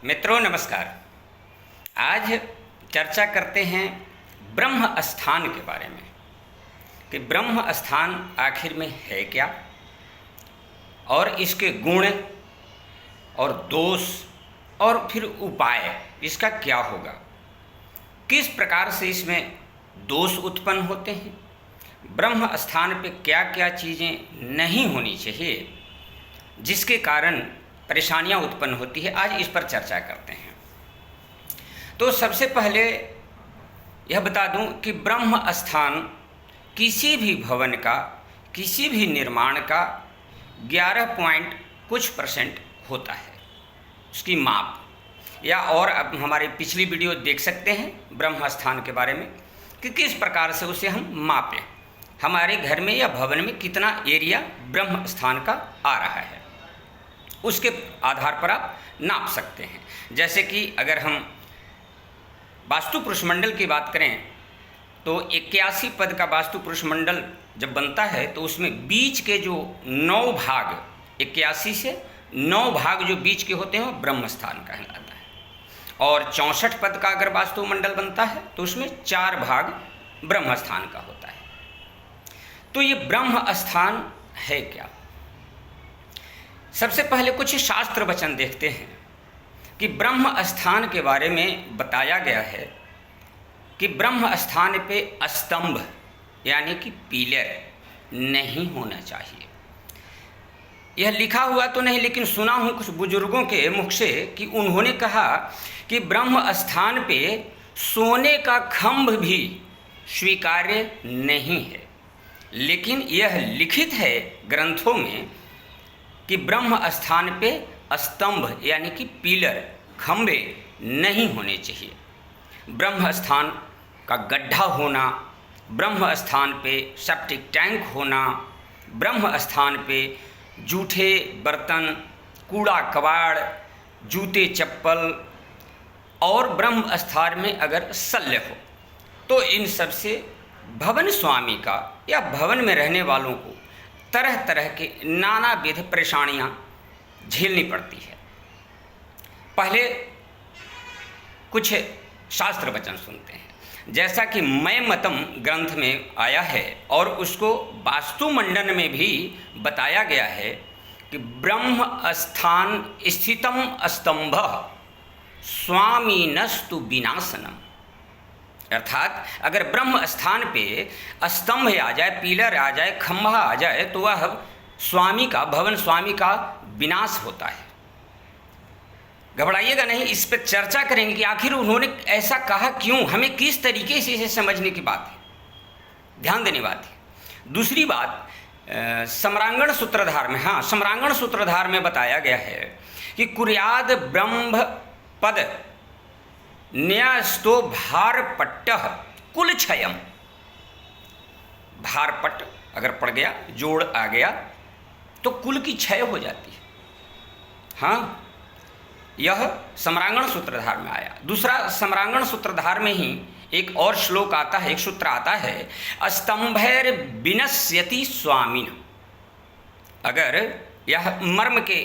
मित्रों नमस्कार। आज चर्चा करते हैं ब्रह्म स्थान के बारे में कि ब्रह्म स्थान आखिर में है क्या और इसके गुण और दोष और फिर उपाय इसका क्या होगा, किस प्रकार से इसमें दोष उत्पन्न होते हैं, ब्रह्म स्थान पे क्या क्या चीज़ें नहीं होनी चाहिए जिसके कारण परेशानियां उत्पन्न होती है। आज इस पर चर्चा करते हैं। तो सबसे पहले यह बता दूं कि ब्रह्म स्थान किसी भी भवन का, किसी भी निर्माण का 11 पॉइंट कुछ % होता है उसकी माप। या और अब हमारी पिछली वीडियो देख सकते हैं ब्रह्म स्थान के बारे में कि किस प्रकार से उसे हम मापें, हमारे घर में या भवन में कितना एरिया ब्रह्म स्थान का आ रहा है, उसके आधार पर आप नाप सकते हैं। जैसे कि अगर हम वास्तु पुरुष मंडल की बात करें तो 81 पद का वास्तु पुरुष मंडल जब बनता है तो उसमें बीच के जो 9 भाग, 81 से 9 भाग जो बीच के होते हैं वो ब्रह्म स्थान कहलाता है। और 64 पद का अगर वास्तु मंडल बनता है तो उसमें 4 भाग ब्रह्म स्थान का होता है। तो ये ब्रह्म स्थान है क्या? सबसे पहले कुछ शास्त्र वचन देखते हैं कि ब्रह्म स्थान के बारे में बताया गया है कि ब्रह्म स्थान पे स्तंभ यानी कि पिलर नहीं होना चाहिए। यह लिखा हुआ तो नहीं, लेकिन सुना हूँ कुछ बुजुर्गों के मुख से कि उन्होंने कहा कि ब्रह्म स्थान पे सोने का खंभ भी स्वीकार्य नहीं है। लेकिन यह लिखित है ग्रंथों में कि ब्रह्म स्थान पे स्तंभ यानी कि पिलर, खंभे नहीं होने चाहिए। ब्रह्म स्थान का गड्ढा होना, ब्रह्म स्थान पे सेप्टिक टैंक होना, ब्रह्म स्थान पे जूठे बर्तन, कूड़ा कबाड़, जूते चप्पल और ब्रह्म स्थान में अगर शल्य हो तो इन सब से भवन स्वामी का या भवन में रहने वालों को तरह तरह के नानाविध परेशानियां झेलनी पड़ती है। पहले कुछ शास्त्र वचन सुनते हैं। जैसा कि मय मतम ग्रंथ में आया है और उसको वास्तु मंडन में भी बताया गया है कि ब्रह्म स्थान स्थितम स्तंभ स्वामीनस्तु विनाशनम। अर्थात अगर ब्रह्म स्थान पे स्तंभ आ जाए, पिलर आ जाए, खंभा आ जाए तो वह स्वामी का, भवन स्वामी का विनाश होता है। घबराइएगा नहीं, इस पर चर्चा करेंगे कि आखिर उन्होंने ऐसा कहा क्यों, हमें किस तरीके से इसे समझने की बात है, ध्यान देने बात है। दूसरी बात, सम्रांगण सूत्रधार में, हाँ सम्रांगण सूत्रधार में बताया गया है कि कुर्याद ब्रह्म पद न्यास्तो भारपट्ट कुल क्षयम। भारपट अगर पड़ गया, जोड़ आ गया तो कुल की क्षय हो जाती है। हाँ, यह सम्रांगण सूत्रधार में आया। दूसरा, सम्रांगण सूत्रधार में ही एक और श्लोक आता है, एक सूत्र आता है, स्तंभैर विनश्यति स्वामिन। अगर यह मर्म के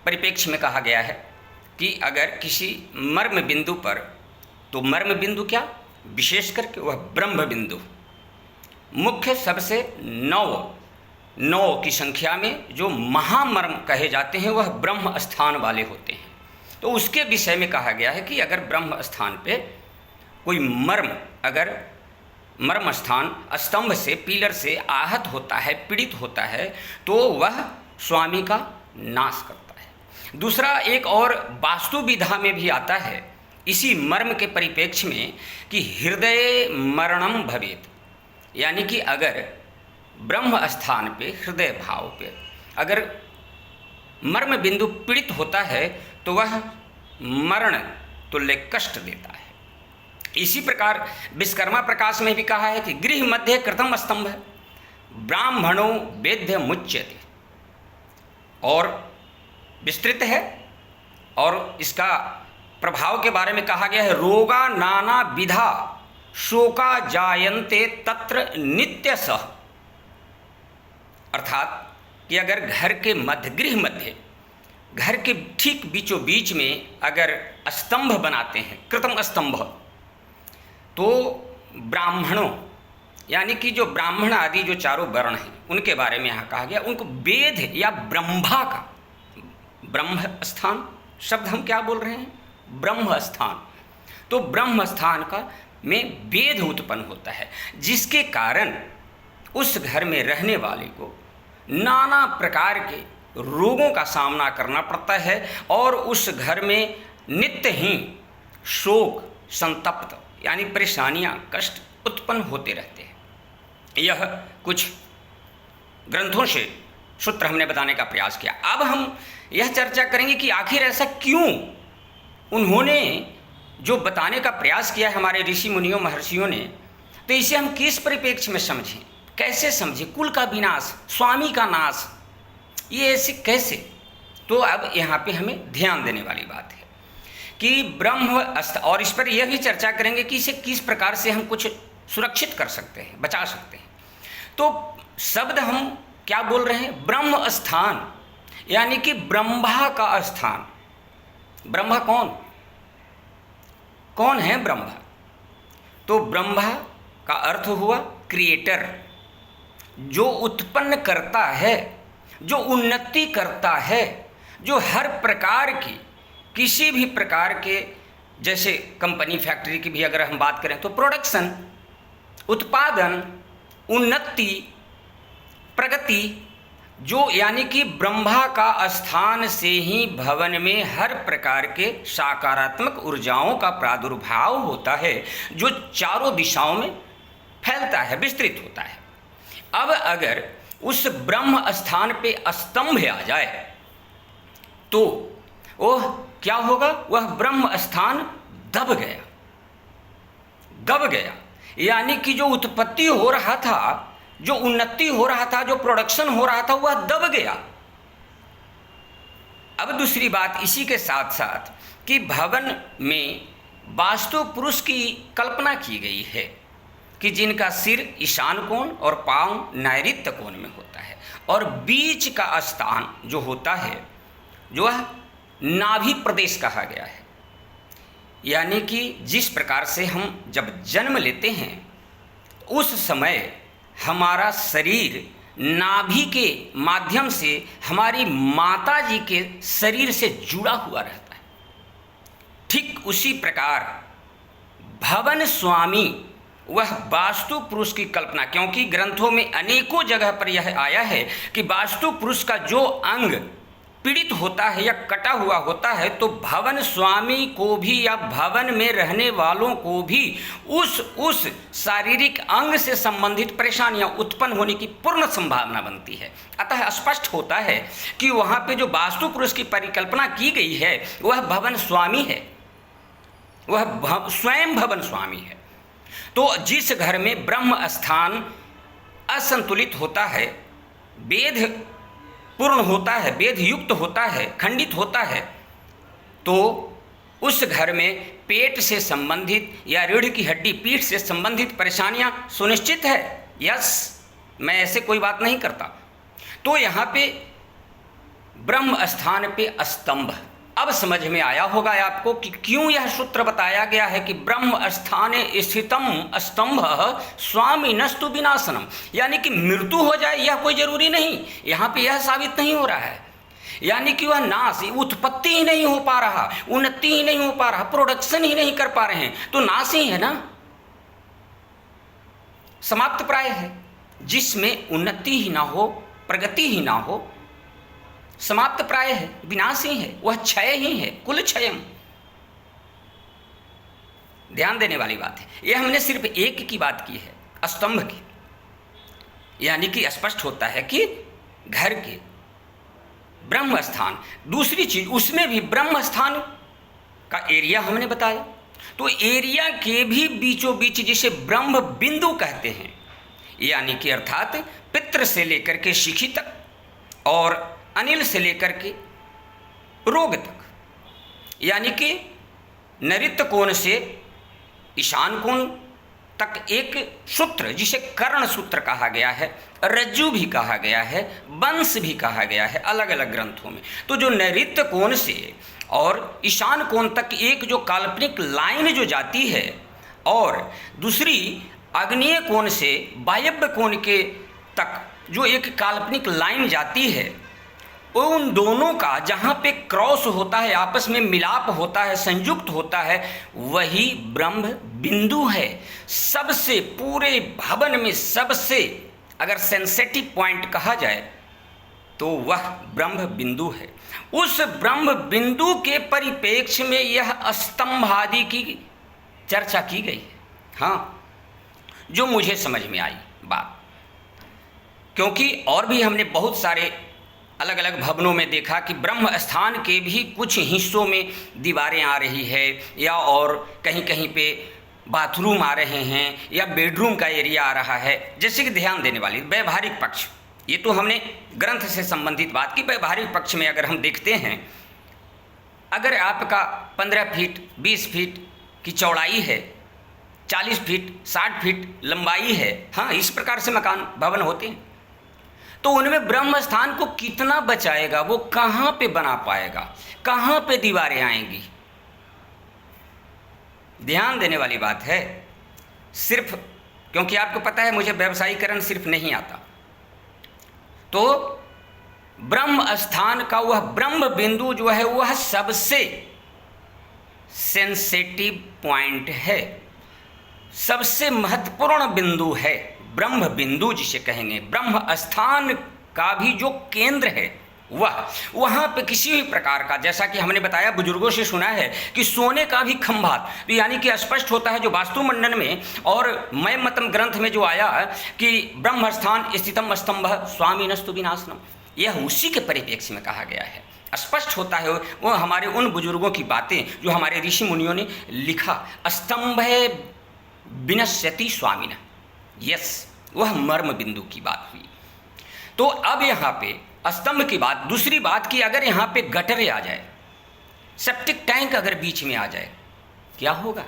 परिप्रेक्ष्य में कहा गया है कि अगर किसी मर्म बिंदु पर, तो मर्म बिंदु क्या, विशेष करके वह ब्रह्म बिंदु, मुख्य सबसे 9 की संख्या में जो महामर्म कहे जाते हैं वह ब्रह्म स्थान वाले होते हैं। तो उसके विषय में कहा गया है कि अगर ब्रह्म स्थान पे कोई मर्म, अगर मर्म स्थान स्तंभ से, पिलर से आहत होता है, पीड़ित होता है तो वह स्वामी का नाश करता है। दूसरा, एक और वास्तु विधा में भी आता है इसी मर्म के परिप्रेक्ष्य में कि हृदय मरणम भवेत, यानी कि अगर ब्रह्म स्थान पे, हृदय भाव पे अगर मर्म बिंदु पीड़ित होता है तो वह मरण तुल्य कष्ट देता है। इसी प्रकार विश्वकर्मा प्रकाश में भी कहा है कि गृह मध्य कृतम स्तंभ ब्राह्मणो वेद्य मुच्यते, और विस्तृत है और इसका प्रभाव के बारे में कहा गया है, रोगा नाना विधा शोका जायन्ते तत्र नित्य सह। अर्थात कि अगर घर के मध्य, घर के ठीक बीचों बीच में अगर स्तंभ बनाते हैं, कृत्रिम स्तंभ, तो ब्राह्मणों यानी कि जो ब्राह्मण आदि जो चारों वर्ण हैं उनके बारे में यहाँ कहा गया, उनको वेद या ब्रह्मा का, ब्रह्म स्थान शब्द हम क्या बोल रहे हैं, ब्रह्म स्थान, तो ब्रह्म स्थान का में वेद उत्पन्न होता है, जिसके कारण उस घर में रहने वाले को नाना प्रकार के रोगों का सामना करना पड़ता है और उस घर में नित्य ही शोक, संतप्त यानी परेशानियां, कष्ट उत्पन्न होते रहते हैं। यह कुछ ग्रंथों से सूत्र हमने बताने का प्रयास किया। अब हम यह चर्चा करेंगे कि आखिर ऐसा क्यों उन्होंने जो बताने का प्रयास किया है हमारे ऋषि मुनियों महर्षियों ने, तो इसे हम किस परिप्रेक्ष्य में समझें, कैसे समझें। कुल का विनाश, स्वामी का नाश, ये ऐसे कैसे। तो अब यहाँ पे हमें ध्यान देने वाली बात है कि ब्रह्म और इस पर यह भी चर्चा करेंगे कि इसे किस प्रकार से हम कुछ सुरक्षित कर सकते हैं, बचा सकते हैं। तो शब्द हम क्या बोल रहे हैं, ब्रह्म स्थान, यानी कि ब्रह्मा का स्थान। ब्रह्मा कौन है ब्रह्मा? तो ब्रह्मा का अर्थ हुआ क्रिएटर, जो उत्पन्न करता है, जो उन्नति करता है, जो हर प्रकार की किसी भी प्रकार के, जैसे कंपनी फैक्ट्री की भी अगर हम बात करें तो प्रोडक्शन, उत्पादन, उन्नति, प्रगति, जो यानी कि ब्रह्मा का स्थान से ही भवन में हर प्रकार के सकारात्मक ऊर्जाओं का प्रादुर्भाव होता है, जो चारों दिशाओं में फैलता है, विस्तृत होता है। अब अगर उस ब्रह्म स्थान पे स्तंभ आ जाए तो वह क्या होगा, वह ब्रह्म स्थान दब गया, यानी कि जो उत्पत्ति हो रहा था, जो उन्नति हो रहा था, जो प्रोडक्शन हो रहा था, वह दब गया। अब दूसरी बात इसी के साथ साथ कि भवन में वास्तु पुरुष की कल्पना की गई है कि जिनका सिर ईशान कोण और पांव नैऋत्य कोण में होता है, और बीच का स्थान जो होता है, जो है नाभि प्रदेश कहा गया है। यानी कि जिस प्रकार से हम जब जन्म लेते हैं उस समय हमारा शरीर नाभि के माध्यम से हमारी माता जी के शरीर से जुड़ा हुआ रहता है। ठीक उसी प्रकार भवन स्वामी वह वास्तु पुरुष की कल्पना, क्योंकि ग्रंथों में अनेकों जगह पर यह आया है कि वास्तु पुरुष का जो अंग पीड़ित होता है या कटा हुआ होता है, तो भवन स्वामी को भी या भवन में रहने वालों को भी उस शारीरिक अंग से संबंधित परेशानियां उत्पन्न होने की पूर्ण संभावना बनती है। अतः स्पष्ट होता है कि वहाँ पे जो वास्तु पुरुष की परिकल्पना की गई है वह भवन स्वामी है, वह स्वयं भवन स्वामी है। तो जिस घर में ब्रह्म स्थान असंतुलित होता है, वेद पूर्ण होता है, वेद युक्त होता है, खंडित होता है, तो उस घर में पेट से संबंधित या रीढ़ की हड्डी, पीठ से संबंधित परेशानियां सुनिश्चित है। यस, मैं ऐसे कोई बात नहीं करता। तो यहाँ पे ब्रह्म स्थान पे स्तंभ, अब समझ में आया होगा आपको कि क्यों यह सूत्र बताया गया है कि ब्रह्म स्थाने स्थितम स्तंभ स्वामिनस्तु विनाशनम, यानी कि मृत्यु हो जाए यह कोई जरूरी नहीं। यहाँ पे यह साबित नहीं हो रहा है, यानी कि वह नाश, उत्पत्ति ही नहीं हो पा रहा, उन्नति ही नहीं हो पा रहा, प्रोडक्शन ही नहीं कर पा रहे हैं, तो नाश ही है ना, समाप्त प्राय है। जिसमें उन्नति ही ना हो, प्रगति ही ना हो, समाप्त प्राय है, विनाश ही है, वह क्षय ही है, कुल क्षयम। ध्यान देने वाली बात है। यह हमने सिर्फ एक की बात की है, स्तंभ की, यानी कि स्पष्ट होता है कि घर के ब्रह्म स्थान। दूसरी चीज, उसमें भी ब्रह्म स्थान का एरिया हमने बताया, तो एरिया के भी बीचों बीच जिसे ब्रह्म बिंदु कहते हैं, यानी कि अर्थात पित्र से लेकर के शिखी तक और अनिल से लेकर के रोग तक, यानी कि नैऋत्य कोण से ईशान कोण तक एक सूत्र, जिसे कर्ण सूत्र कहा गया है, रज्जु भी कहा गया है, वंश भी कहा गया है अलग अलग ग्रंथों में। तो जो नैऋत्य कोण से और ईशान कोण तक एक जो काल्पनिक लाइन जो जाती है, और दूसरी आग्नेय कोण से वायव्य कोण के तक जो एक काल्पनिक लाइन जाती है, उन दोनों का जहाँ पे क्रॉस होता है, आपस में मिलाप होता है, संयुक्त होता है, वही ब्रह्म बिंदु है। सबसे पूरे भवन में सबसे अगर सेंसिटिव पॉइंट कहा जाए तो वह ब्रह्म बिंदु है। उस ब्रह्म बिंदु के परिप्रेक्ष्य में यह स्तंभ आदि की चर्चा की गई है। हाँ, जो मुझे समझ में आई बात, क्योंकि और भी हमने बहुत सारे अलग अलग भवनों में देखा कि ब्रह्म स्थान के भी कुछ हिस्सों में दीवारें आ रही है, या और कहीं कहीं पे बाथरूम आ रहे हैं, या बेडरूम का एरिया आ रहा है। जैसे कि ध्यान देने वाली व्यवहारिक पक्ष, ये तो हमने ग्रंथ से संबंधित बात की। व्यवहारिक पक्ष में अगर हम देखते हैं, अगर आपका 15 फीट 20 फीट की चौड़ाई है, 40 फीट 60 फीट लंबाई है, हाँ इस प्रकार से मकान भवन होते हैं, तो उनमें ब्रह्म स्थान को कितना बचाएगा, वो कहाँ पे बना पाएगा, कहाँ पे दीवारें आएंगी। ध्यान देने वाली बात है। सिर्फ क्योंकि आपको पता है मुझे व्यवसायीकरण सिर्फ नहीं आता, तो ब्रह्म स्थान का वह ब्रह्म बिंदु जो है वह सबसे सेंसिटिव पॉइंट है, सबसे महत्वपूर्ण बिंदु है। ब्रह्म बिंदु जिसे कहेंगे, ब्रह्म स्थान का भी जो केंद्र है वह, वहाँ पे किसी भी प्रकार का, जैसा कि हमने बताया बुजुर्गों से सुना है कि सोने का भी खंभा, तो यानी कि स्पष्ट होता है जो वास्तुमंडन में और मय मतम ग्रंथ में जो आया कि ब्रह्म स्थान स्थितम स्तंभ स्वामिनस्तु विनाशनम, यह उसी के परिप्रेक्ष्य में कहा गया है। स्पष्ट होता है वो हमारे उन बुजुर्गों की बातें जो हमारे ऋषि मुनियों ने लिखा, स्तंभ विनश्यति स्वामिन, यस वह मर्म बिंदु की बात हुई। तो अब यहाँ पे स्तंभ की बात, दूसरी बात कि अगर यहाँ पे गटरे आ जाए, सेप्टिक टैंक अगर बीच में आ जाए, क्या होगा।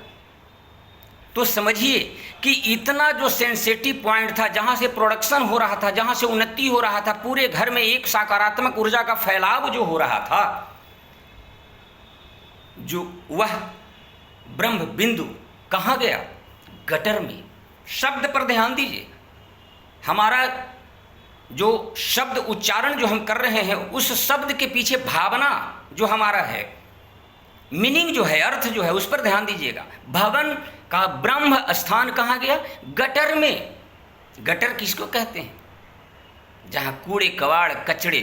तो समझिए कि इतना जो सेंसिटिव पॉइंट था, जहाँ से प्रोडक्शन हो रहा था, जहाँ से उन्नति हो रहा था, पूरे घर में एक सकारात्मक ऊर्जा का फैलाव जो हो रहा था, जो वह ब्रह्म बिंदु कहाँ गया, गटर में। शब्द पर ध्यान दीजिए, हमारा जो शब्द उच्चारण जो हम कर रहे हैं, उस शब्द के पीछे भावना जो हमारा है, मीनिंग जो है, अर्थ जो है, उस पर ध्यान दीजिएगा। भवन का ब्रह्म स्थान कहाँ गया, गटर में। गटर किसको कहते हैं, जहाँ कूड़े कबाड़ कचड़े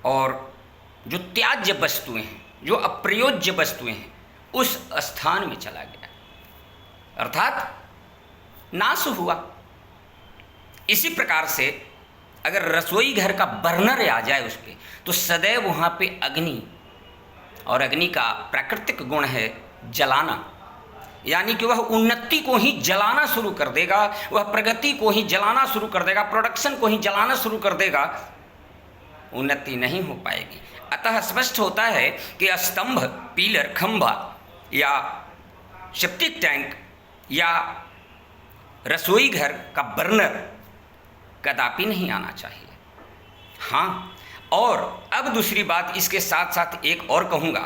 और जो त्याज्य वस्तुएं हैं, जो अप्रयोज्य वस्तुएं हैं, उस स्थान में चला गया, अर्थात नाश हुआ। इसी प्रकार से अगर रसोई घर का बर्नर आ जाए उस पर, तो सदैव वहाँ पे अग्नि, और अग्नि का प्राकृतिक गुण है जलाना, यानी कि वह उन्नति को ही जलाना शुरू कर देगा, वह प्रगति को ही जलाना शुरू कर देगा, प्रोडक्शन को ही जलाना शुरू कर देगा, उन्नति नहीं हो पाएगी। अतः स्पष्ट होता है कि स्तंभ, पिलर, खंभा या सेप्टिक टैंक या रसोई घर का बर्नर कदापि नहीं आना चाहिए। हाँ, और अब दूसरी बात इसके साथ साथ एक और कहूँगा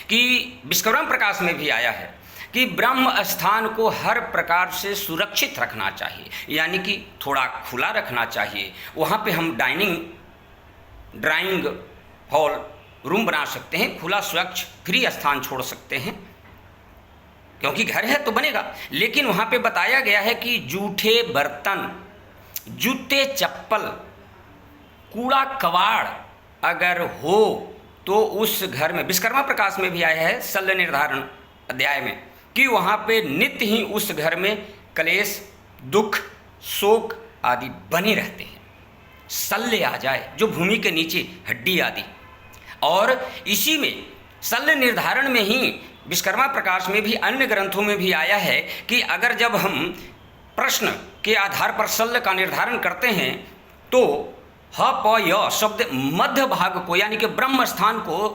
कि विश्वकर्मा प्रकाश में भी आया है कि ब्रह्म स्थान को हर प्रकार से सुरक्षित रखना चाहिए, यानी कि थोड़ा खुला रखना चाहिए। वहाँ पे हम ड्राइंग हॉल रूम बना सकते हैं, खुला स्वच्छ फ्री स्थान छोड़ सकते हैं, क्योंकि घर है तो बनेगा। लेकिन वहाँ पे बताया गया है कि जूठे बर्तन, जूते चप्पल, कूड़ा कबाड़ अगर हो तो उस घर में, विश्वकर्मा प्रकाश में भी आया है शल्य निर्धारण अध्याय में, कि वहाँ पे नित्य ही उस घर में क्लेश, दुख, शोक आदि बने रहते हैं। शल्य आ जाए जो भूमि के नीचे हड्डी आदि, और इसी में शल्य निर्धारण में ही विश्वकर्मा प्रकाश में भी अन्य ग्रंथों में भी आया है कि अगर जब हम प्रश्न के आधार पर शल्य का निर्धारण करते हैं तो ह प य शब्द मध्य भाग को, यानी कि ब्रह्म स्थान को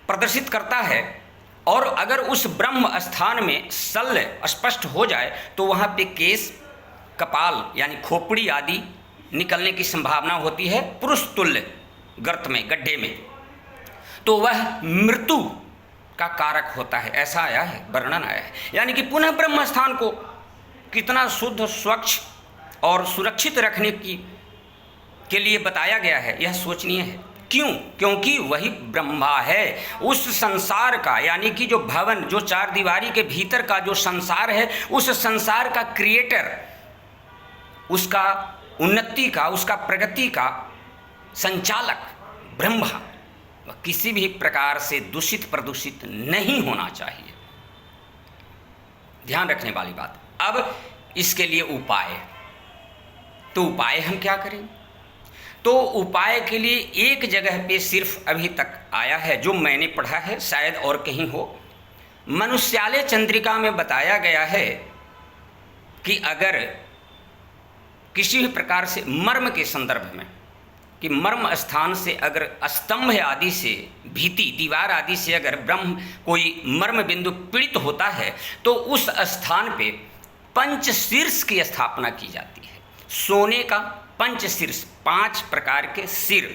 प्रदर्शित करता है, और अगर उस ब्रह्म स्थान में शल्य स्पष्ट हो जाए तो वहाँ पे केस, कपाल यानी खोपड़ी आदि निकलने की संभावना होती है पुरुष तुल्य गर्त में, गड्ढे में, तो वह मृत्यु का कारक होता है। ऐसा आया है, वर्णन आया है। यानी कि पुनः ब्रह्म स्थान को कितना शुद्ध, स्वच्छ और सुरक्षित रखने के लिए बताया गया है, यह सोचनीय है। क्यों? क्योंकि वही ब्रह्मा है। उस संसार का, यानी कि जो भवन, जो चार दीवारी के भीतर का जो संसार है, उस संसार का क्रिएटर, उसका उन्नति का, उसका प्रगति का संचालक ब्रह्मा, वह किसी भी प्रकार से दूषित प्रदूषित नहीं होना चाहिए। ध्यान रखने वाली बात। अब इसके लिए उपाय, तो उपाय हम क्या करें? तो उपाय के लिए एक जगह पे सिर्फ अभी तक आया है जो मैंने पढ़ा है, शायद और कहीं हो। मनुष्यालय चंद्रिका में बताया गया है कि अगर किसी भी प्रकार से मर्म के संदर्भ में, कि मर्म स्थान से अगर स्तंभ आदि से, भीति, दीवार आदि से अगर ब्रह्म कोई मर्म बिंदु पीड़ित होता है तो उस स्थान पे पंचशीर्ष की स्थापना की जाती है। सोने का पंचशीर्ष, 5 प्रकार के सिर,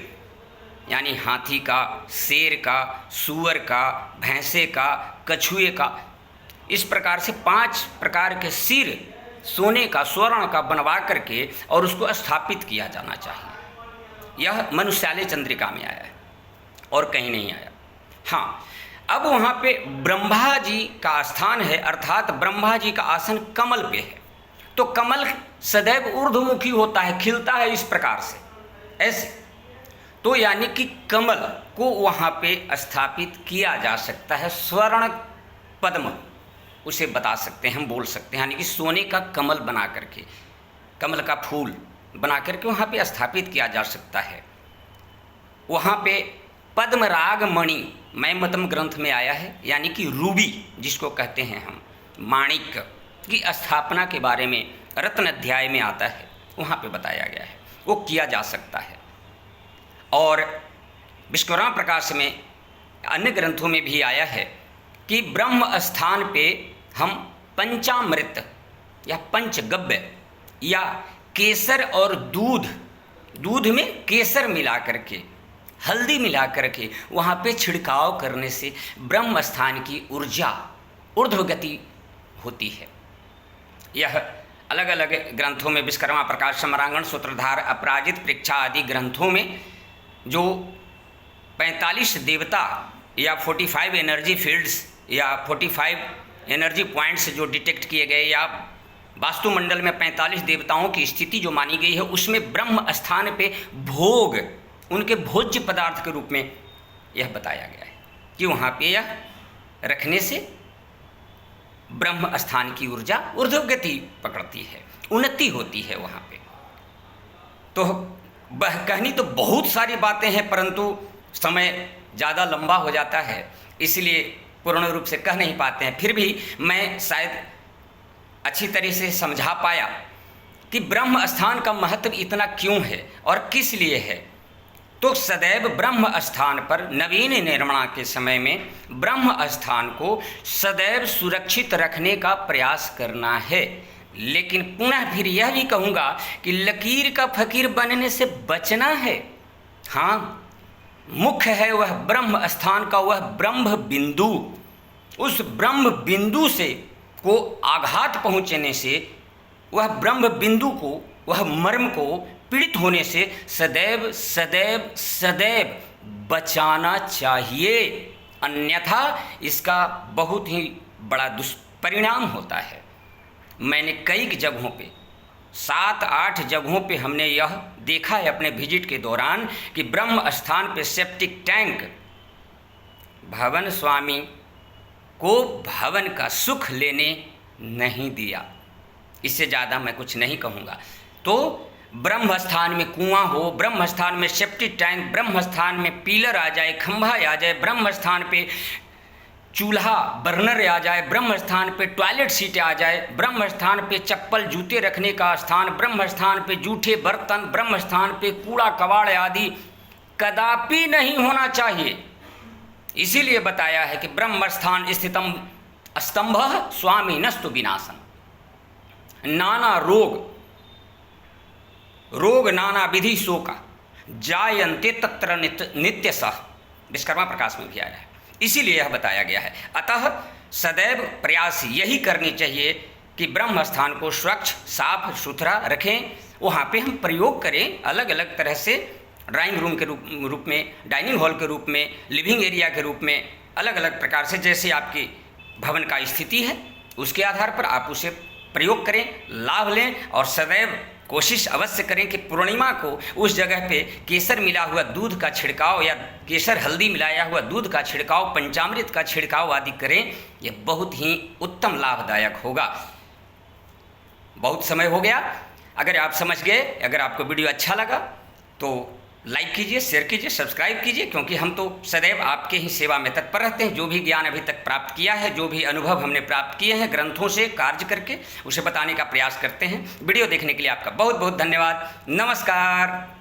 यानी हाथी का, शेर का, सूअर का, भैंसे का, कछुए का, इस प्रकार से 5 प्रकार के सिर सोने का, स्वर्ण का बनवा करके और उसको स्थापित किया जाना चाहिए। यह मनुष्यालय चंद्रिका में आया है और कहीं नहीं आया। हाँ, अब वहाँ पे ब्रह्मा जी का स्थान है, अर्थात ब्रह्मा जी का आसन कमल पे है। तो कमल सदैव ऊर्ध्वमुखी होता है, खिलता है इस प्रकार से, ऐसे। तो यानी कि कमल को वहाँ पे स्थापित किया जा सकता है। स्वर्ण पद्म उसे बता सकते हैं, हम बोल सकते हैं, यानी कि सोने का कमल बना करके, कमल का फूल बना करके वहाँ पे स्थापित किया जा सकता है। वहाँ पे पद्मराग मणि मैमतम ग्रंथ में आया है, यानी कि रूबी जिसको कहते हैं हम, माणिक की स्थापना के बारे में रत्न अध्याय में आता है, वहाँ पे बताया गया है, वो किया जा सकता है। और विश्वकर्मा प्रकाश में अन्य ग्रंथों में भी आया है कि ब्रह्म स्थान पे हम पंचामृत या पंचगव्य या केसर और दूध में केसर मिला करके, हल्दी मिला करके वहाँ पे छिड़काव करने से ब्रह्म स्थान की ऊर्जा ऊर्ध्वगति होती है। यह अलग अलग ग्रंथों में, विश्वकर्मा प्रकाश, सम्रांगण, सूत्रधार, अपराजित, परीक्षा आदि ग्रंथों में जो 45 देवता या 45 एनर्जी फील्ड्स या 45 एनर्जी पॉइंट्स जो डिटेक्ट किए गए, या वास्तुमंडल में 45 देवताओं की स्थिति जो मानी गई है, उसमें ब्रह्म स्थान पे भोग, उनके भोज्य पदार्थ के रूप में यह बताया गया है कि वहाँ पे यह रखने से ब्रह्म स्थान की ऊर्जा ऊर्ध्वगति पकड़ती है, उन्नति होती है वहाँ पे। तो कहनी तो बहुत सारी बातें हैं, परंतु समय ज़्यादा लंबा हो जाता है, इसलिए पूर्ण रूप से कह नहीं पाते हैं। फिर भी मैं शायद अच्छी तरह से समझा पाया कि ब्रह्म स्थान का महत्व इतना क्यों है और किस लिए है। तो सदैव ब्रह्म स्थान पर नवीन निर्माण के समय में ब्रह्म स्थान को सदैव सुरक्षित रखने का प्रयास करना है। लेकिन पुनः फिर यह भी कहूँगा कि लकीर का फकीर बनने से बचना है। हाँ, मुख्य है वह ब्रह्म स्थान का वह ब्रह्म बिंदु। उस ब्रह्म बिंदु से को आघात पहुँचने से, वह ब्रह्म बिंदु को, वह मर्म को पीड़ित होने से सदैव सदैव सदैव बचाना चाहिए, अन्यथा इसका बहुत ही बड़ा दुष्परिणाम होता है। मैंने कई जगहों पे, 7-8 जगहों पे हमने यह देखा है अपने विजिट के दौरान कि ब्रह्म स्थान पे सेप्टिक टैंक भवन स्वामी को भवन का सुख लेने नहीं दिया। इससे ज़्यादा मैं कुछ नहीं कहूँगा। तो ब्रह्म स्थान में कुआं हो, ब्रह्म स्थान में सेप्टिक टैंक, ब्रह्म स्थान में पिलर आ जाए, खंभा आ जाए, ब्रह्म स्थान पे चूल्हा बर्नर आ जाए, ब्रह्म स्थान पे टॉयलेट सीट आ जाए, ब्रह्म स्थान पे चप्पल जूते रखने का स्थान, ब्रह्म स्थान पे जूठे बर्तन, ब्रह्म स्थान पे कूड़ा कबाड़ आदि कदापि नहीं होना चाहिए। इसीलिए बताया है कि ब्रह्मस्थान स्थितम स्तंभ स्वामी नस्तु विनाशन। नाना रोग नाना विधि शोका जायन्ते तत्र नित्यशः, विश्वकर्मा प्रकाश में भी आया है। इसीलिए यह बताया गया है। अतः सदैव प्रयास यही करनी चाहिए कि ब्रह्म स्थान को स्वच्छ साफ सुथरा रखें, वहाँ पे हम प्रयोग करें अलग अलग तरह से, ड्राइंग रूम के रूप में, डाइनिंग हॉल के रूप में, लिविंग एरिया के रूप में, अलग अलग प्रकार से जैसे आपकी भवन का स्थिति है उसके आधार पर आप उसे प्रयोग करें, लाभ लें। और सदैव कोशिश अवश्य करें कि पूर्णिमा को उस जगह पे केसर मिला हुआ दूध का छिड़काव या केसर हल्दी मिलाया हुआ दूध का छिड़काव, पंचामृत का छिड़काव आदि करें। यह बहुत ही उत्तम लाभदायक होगा। बहुत समय हो गया, अगर आप समझ गए, अगर आपको वीडियो अच्छा लगा तो लाइक कीजिए, शेयर कीजिए, सब्सक्राइब कीजिए, क्योंकि हम तो सदैव आपके ही सेवा में तत्पर रहते हैं। जो भी ज्ञान अभी तक प्राप्त किया है, जो भी अनुभव हमने प्राप्त किए हैं ग्रंथों से कार्य करके, उसे बताने का प्रयास करते हैं। वीडियो देखने के लिए आपका बहुत बहुत धन्यवाद। नमस्कार।